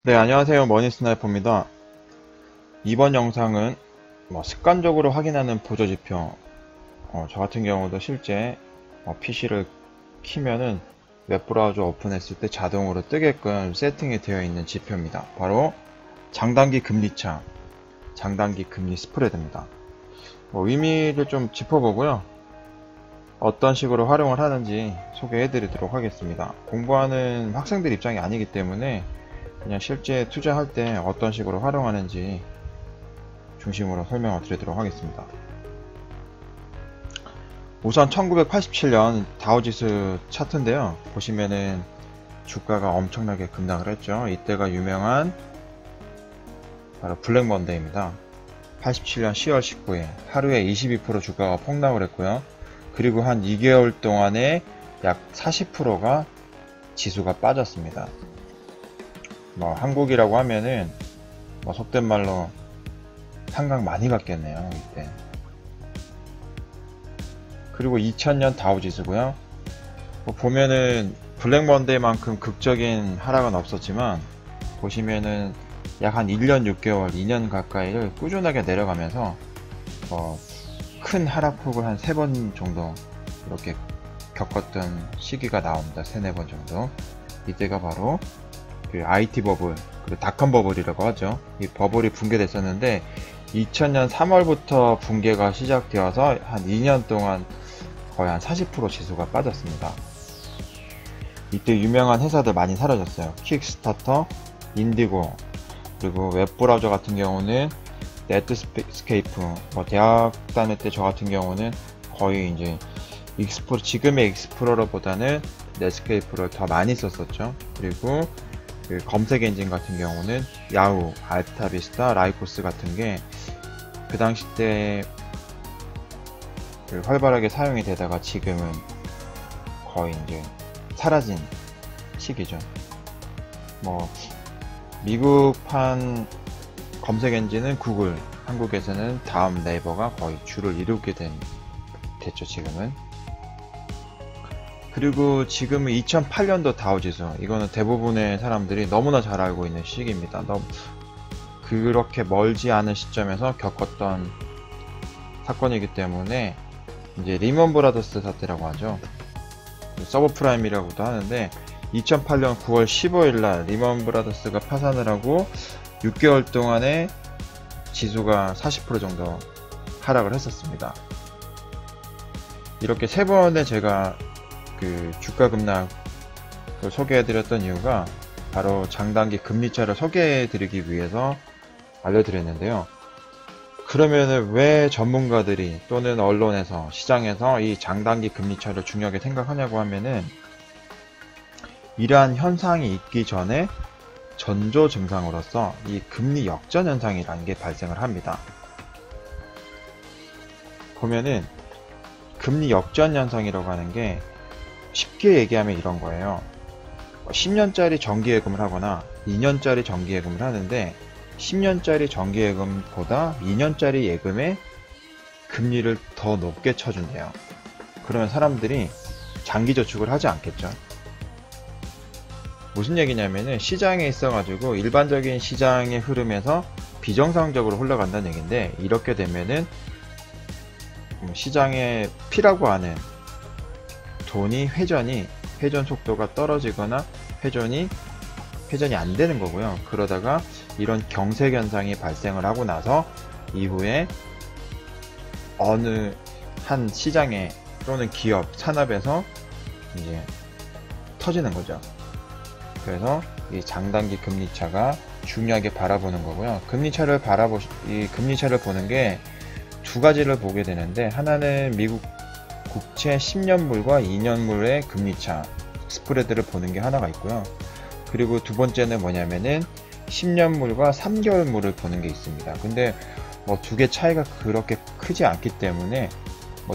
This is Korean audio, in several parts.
네, 안녕하세요. 머니스나이퍼입니다. 이번 영상은 습관적으로 확인하는 보조지표, 저 같은 경우도 실제 PC를 키면은 웹브라우저 오픈했을 때 자동으로 뜨게끔 세팅이 되어 있는 지표입니다. 바로 장단기 금리차, 장단기 금리 스프레드입니다. 의미를 좀 짚어보고요. 어떤 식으로 활용을 하는지 소개해 드리도록 하겠습니다. 공부하는 학생들 입장이 아니기 때문에 그냥 실제 투자할 때 어떤 식으로 활용하는지 중심으로 설명을 드리도록 하겠습니다. 우선 1987년 다우지수 차트인데요. 보시면은 주가가 엄청나게 급락을 했죠. 이때가 유명한 바로 블랙 먼데이입니다. 87년 10월 19일 하루에 22% 주가가 폭락을 했고요. 그리고 한 2개월 동안에 약 40%가 지수가 빠졌습니다. 한국이라고 하면은 속된 말로 상강 많이 받겠네요, 이때. 그리고 2000년 다우지수고요. 보면은 블랙 먼데이만큼 극적인 하락은 없었지만 보시면은 약 한 1년 6개월, 2년 가까이를 꾸준하게 내려가면서 큰 하락폭을 한 3번 정도 이렇게 겪었던 시기가 나옵니다. 3, 4번 정도. 이때가 바로 그 IT 버블, 그리고 닷컴 버블이라고 하죠. 이 버블이 붕괴됐었는데 2000년 3월부터 붕괴가 시작되어서 한 2년 동안 거의 한 40% 지수가 빠졌습니다. 이때 유명한 회사들 많이 사라졌어요. 퀵스타터, 인디고, 그리고 웹브라우저 같은 경우는 네트스케이프, 대학 다닐 때 저 같은 경우는 거의 이제 지금의 익스플로러보다는 넷스케이프를 더 많이 썼었죠. 그리고 그 검색 엔진 같은 경우는 야후, 알타비스타, 라이코스 같은 게 그 당시 때 활발하게 사용이 되다가 지금은 거의 이제 사라진 시기죠. 미국판 검색 엔진은 구글, 한국에서는 다음 네이버가 거의 주를 이루게 됐죠, 지금은. 그리고 지금은 2008년도 다우지수, 이거는 대부분의 사람들이 너무나 잘 알고 있는 시기입니다. 그렇게 멀지 않은 시점에서 겪었던 사건이기 때문에 이제 리먼 브라더스 사태라고 하죠. 서브프라임이라고도 하는데 2008년 9월 15일 날 리먼 브라더스가 파산을 하고 6개월 동안에 지수가 40% 정도 하락을 했었습니다. 이렇게 3번에 제가 그 주가 급락을 소개해드렸던 이유가 바로 장단기 금리차를 소개해드리기 위해서 알려드렸는데요. 그러면은 왜 전문가들이 또는 언론에서 시장에서 이 장단기 금리차를 중요하게 생각하냐고 하면은 이러한 현상이 있기 전에 전조 증상으로서 이 금리 역전 현상이라는 게 발생을 합니다. 보면은 금리 역전 현상이라고 하는 게 쉽게 얘기하면 이런 거예요. 10년짜리 정기예금을 하거나 2년짜리 정기예금을 하는데 10년짜리 정기예금보다 2년짜리 예금에 금리를 더 높게 쳐준대요. 그러면 사람들이 장기저축을 하지 않겠죠. 무슨 얘기냐면은 시장에 있어가지고 일반적인 시장의 흐름에서 비정상적으로 흘러간다는 얘기인데, 이렇게 되면은 시장의 P라고 하는 돈이 회전 속도가 떨어지거나 회전이 안 되는 거고요. 그러다가 이런 경색 현상이 발생을 하고 나서 이후에 어느 한 시장에 또는 기업, 산업에서 이제 터지는 거죠. 그래서 이 장단기 금리차가 중요하게 바라보는 거고요. 금리차를 보는 게 두 가지를 보게 되는데, 하나는 미국 국채 10년물과 2년물의 금리차 스프레드를 보는 게 하나가 있고요. 그리고 두 번째는 뭐냐면은 10년물과 3개월물을 보는 게 있습니다. 근데 두 개 차이가 그렇게 크지 않기 때문에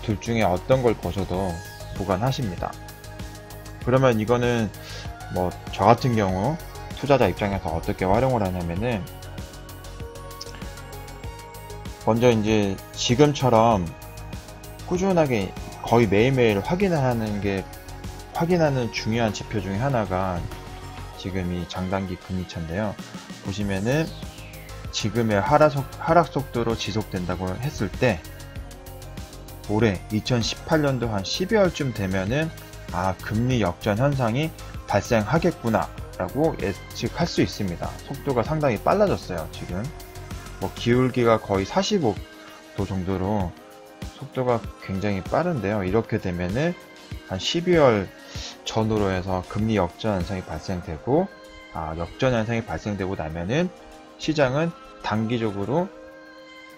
둘 중에 어떤 걸 보셔도 무관하십니다. 그러면 이거는 저 같은 경우 투자자 입장에서 어떻게 활용을 하냐면은, 먼저 이제 지금처럼 꾸준하게 거의 매일매일 확인하는 중요한 지표 중에 하나가 지금 이 장단기 금리차인데요. 보시면은 지금의 하락 속도로 지속된다고 했을 때 올해 2018년도 한 12월쯤 되면은 금리 역전 현상이 발생하겠구나 라고 예측할 수 있습니다. 속도가 상당히 빨라졌어요. 지금 뭐 기울기가 거의 45도 정도로 속도가 굉장히 빠른데요. 이렇게 되면은 한 12월 전후로 해서 금리 역전 현상이 발생되고 역전 현상이 발생되고 나면은 시장은 단기적으로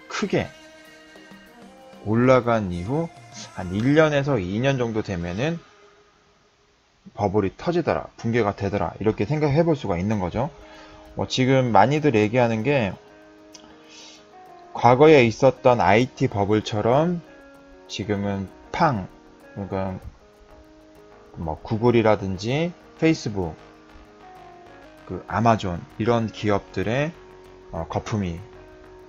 크게 올라간 이후 한 1년에서 2년 정도 되면은 버블이 터지더라, 붕괴가 되더라, 이렇게 생각해 볼 수가 있는 거죠. 지금 많이들 얘기하는 게 과거에 있었던 IT 버블처럼 지금은 그러니까 뭐 구글이라든지 페이스북, 아마존 이런 기업들의 거품이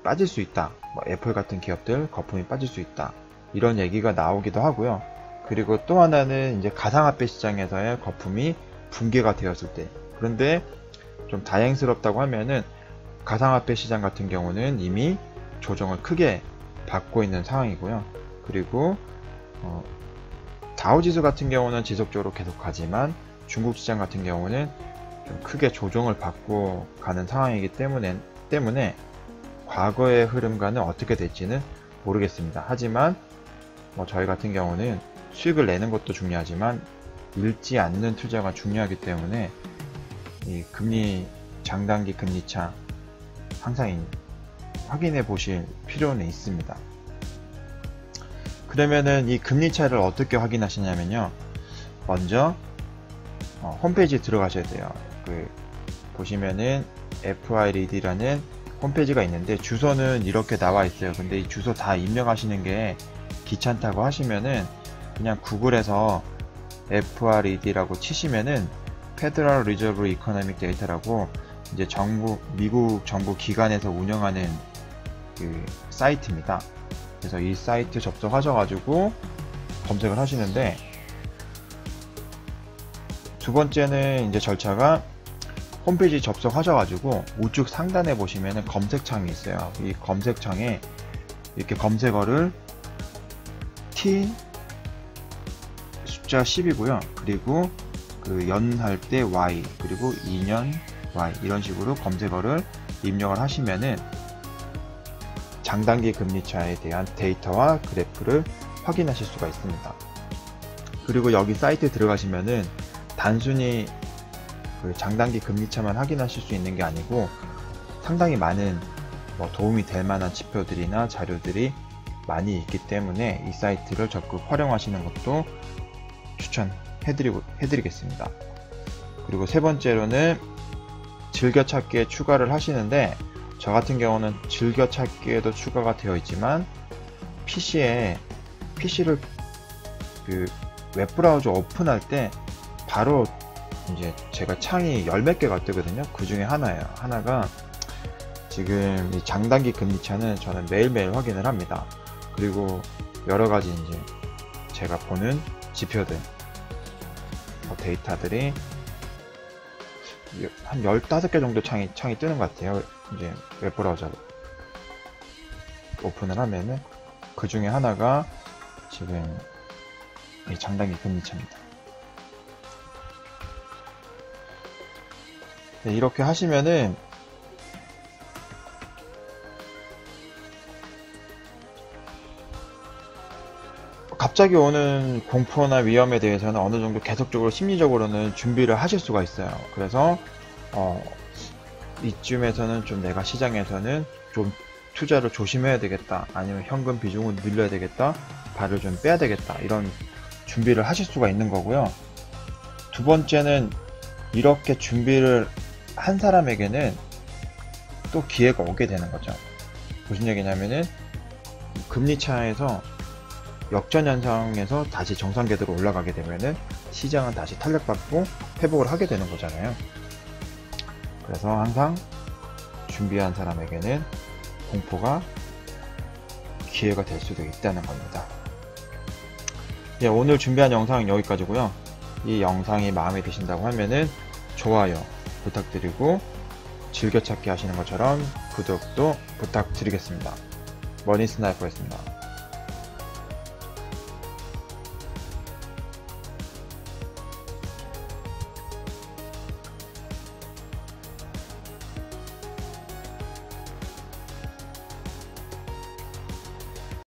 빠질 수 있다. 애플 같은 기업들 거품이 빠질 수 있다. 이런 얘기가 나오기도 하고요. 그리고 또 하나는 이제 가상화폐 시장에서의 거품이 붕괴가 되었을 때. 그런데 좀 다행스럽다고 하면은 가상화폐 시장 같은 경우는 이미 조정을 크게 받고 있는 상황이고요. 그리고 다우지수 같은 경우는 지속적으로 계속하지만 중국 시장 같은 경우는 좀 크게 조정을 받고 가는 상황이기 때문에 과거의 흐름과는 어떻게 될지는 모르겠습니다. 하지만 저희 같은 경우는 수익을 내는 것도 중요하지만 잃지 않는 투자가 중요하기 때문에 이 장단기 금리차 항상 확인해 보실 필요는 있습니다. 그러면은 이 금리차를 어떻게 확인하시냐면요. 먼저 홈페이지에 들어가셔야 돼요. 보시면은 FIRED라는 홈페이지가 있는데 주소는 이렇게 나와 있어요. 근데 이 주소 다 입력하시는 게 귀찮다고 하시면은 그냥 구글에서 FRED라고 치시면은 Federal Reserve Economic Data라고 이제 미국 정부 기관에서 운영하는 사이트입니다. 그래서 이 사이트 접속하셔가지고 검색을 하시는데, 두 번째는 이제 절차가 홈페이지 접속하셔가지고 우측 상단에 보시면은 검색창이 있어요. 이 검색창에 이렇게 검색어를 T 숫자 10이고요. 그리고 연할 때 Y, 그리고 2년 Y, 이런 식으로 검색어를 입력을 하시면은 장단기 금리차에 대한 데이터와 그래프를 확인하실 수가 있습니다. 그리고 여기 사이트에 들어가시면은 단순히 장단기 금리차만 확인하실 수 있는 게 아니고 상당히 많은 도움이 될 만한 지표들이나 자료들이 많이 있기 때문에 이 사이트를 적극 활용하시는 것도 추천해드리겠습니다. 그리고 세 번째로는 즐겨찾기에 추가를 하시는데, 저 같은 경우는 즐겨찾기에도 추가가 되어 있지만 PC를 웹브라우저 오픈할 때 바로 이제 제가 창이 열 몇 개가 뜨거든요. 그 중에 하나예요. 하나가 지금 이 장단기 금리차는 저는 매일매일 확인을 합니다. 그리고 여러 가지 이제 제가 보는 지표들, 데이터들이 한 15개 정도 창이 뜨는 것 같아요. 이제 웹브라우저 오픈을 하면은 그 중에 하나가 지금 이 장단기 금리차입니다. 네, 이렇게 하시면은 갑자기 오는 공포나 위험에 대해서는 어느 정도 계속적으로 심리적으로는 준비를 하실 수가 있어요. 그래서 이쯤에서는 좀 내가 시장에서는 좀 투자를 조심해야 되겠다, 아니면 현금 비중을 늘려야 되겠다, 발을 좀 빼야 되겠다, 이런 준비를 하실 수가 있는 거고요. 두 번째는 이렇게 준비를 한 사람에게는 또 기회가 오게 되는 거죠. 무슨 얘기냐면은 금리차에서 역전 현상에서 다시 정상 궤도로 올라가게 되면은 시장은 다시 탄력받고 회복을 하게 되는 거잖아요. 그래서 항상 준비한 사람에게는 공포가 기회가 될 수도 있다는 겁니다. 예, 오늘 준비한 영상은 여기까지고요. 이 영상이 마음에 드신다고 하면은 좋아요, 부탁드리고 즐겨찾기 하시는 것처럼 구독도 부탁드리겠습니다. 머니 스나이퍼였습니다.